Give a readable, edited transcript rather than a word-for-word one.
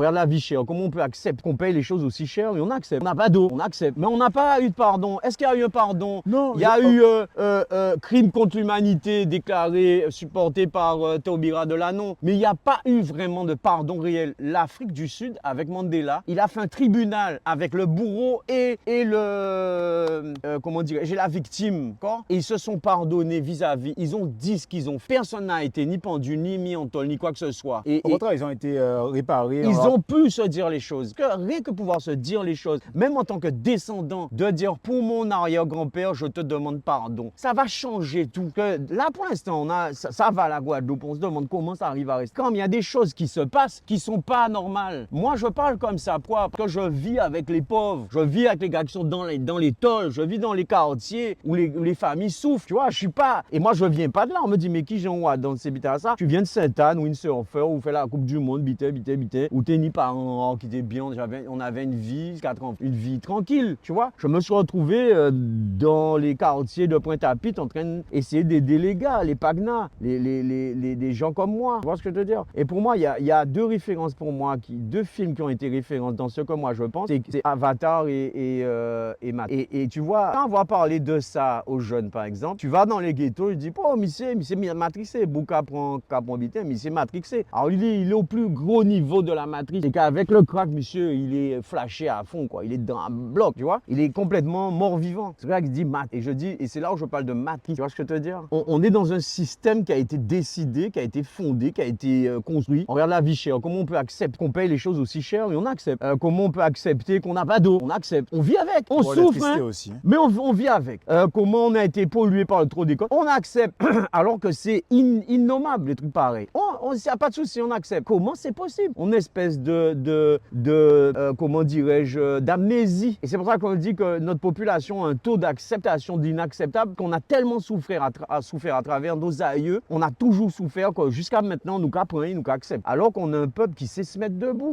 Regarde la vie chère, comment on peut accepter qu'on paye les choses aussi chères et on accepte. On n'a pas d'eau, on accepte. Mais on n'a pas eu de pardon. Est-ce qu'il y a eu un pardon? Non, Il y a eu crime contre l'humanité déclaré, supporté par Taubira Delanon. Mais il n'y a pas eu vraiment de pardon réel. L'Afrique du Sud, avec Mandela, il a fait un tribunal avec le bourreau et le... comment dirais-je, la victime. Et ils se sont pardonnés vis-à-vis. Ils ont dit ce qu'ils ont fait. Personne n'a été ni pendu, ni mis en tôle, ni quoi que ce soit. Au contraire, ils ont été réparés. Ils ont pu se dire les choses. Rien que pouvoir se dire les choses, même en tant que descendant, de dire pour mon arrière-grand-père, je te demande pardon. Ça va changer tout. Là, pour l'instant, ça va à la Guadeloupe. On se demande comment ça arrive à rester. Quand il y a des choses qui se passent qui sont pas normales. Moi, je parle comme ça. Pourquoi? Parce que je vis avec les pauvres. Je vis avec les gars qui sont dans les tôles. Je vis dans les quartiers où les familles souffrent. Tu vois, je suis pas... Et moi, je viens pas de là. On me dit, mais qui j'en vois dans ces bitas ça? Tu viens de Sainte-Anne ou une surfeur ou fait la Coupe du Monde, bité, où t'es ni parents qui étaient bien. On avait une vie, 4 ans, une vie tranquille. Tu vois, je me suis retrouvé dans les quartiers de Pointe-à-Pitre en train d'essayer d'aider les gars, les pagnas, les gens comme moi. Tu vois ce que je veux dire? Et pour moi, il y a deux références pour moi, deux films qui ont été références dans ce que moi je pense. C'est Avatar et Matrix. Et tu vois, quand on va parler de ça aux jeunes, par exemple, tu vas dans les ghettos, tu dis, oh, mais c'est matrixé. Bouka prend bité, mais c'est matrixé. Alors, il est au plus gros niveau de la matrice. Et qu'avec le crack, monsieur, il est flashé à fond, quoi. Il est dans un bloc, tu vois. Il est complètement mort-vivant. C'est vrai qu'il dit mat. Et je dis, et c'est là où je parle de matrice. Tu vois ce que je veux te dire? On est dans un système qui a été décidé, qui a été fondé, qui a été construit. On regarde la vie chère. Comment on peut accepter qu'on paye les choses aussi chères et on accepte? Comment on peut accepter qu'on n'a pas d'eau? On accepte. On vit avec. On souffre, hein, aussi. mais on vit avec. Comment on a été pollué par le trop d'école? On accepte. Alors que c'est innommable, les trucs pareils. Il n'y a pas de souci, on accepte. Comment c'est possible? On est espèce comment dirais-je, d'amnésie. Et c'est pour ça qu'on dit que notre population a un taux d'acceptation d'inacceptable, qu'on a tellement souffert à travers nos aïeux. On a toujours souffert que jusqu'à maintenant, nous qu'apprenons, nous qu'acceptons. Alors qu'on a un peuple qui sait se mettre debout.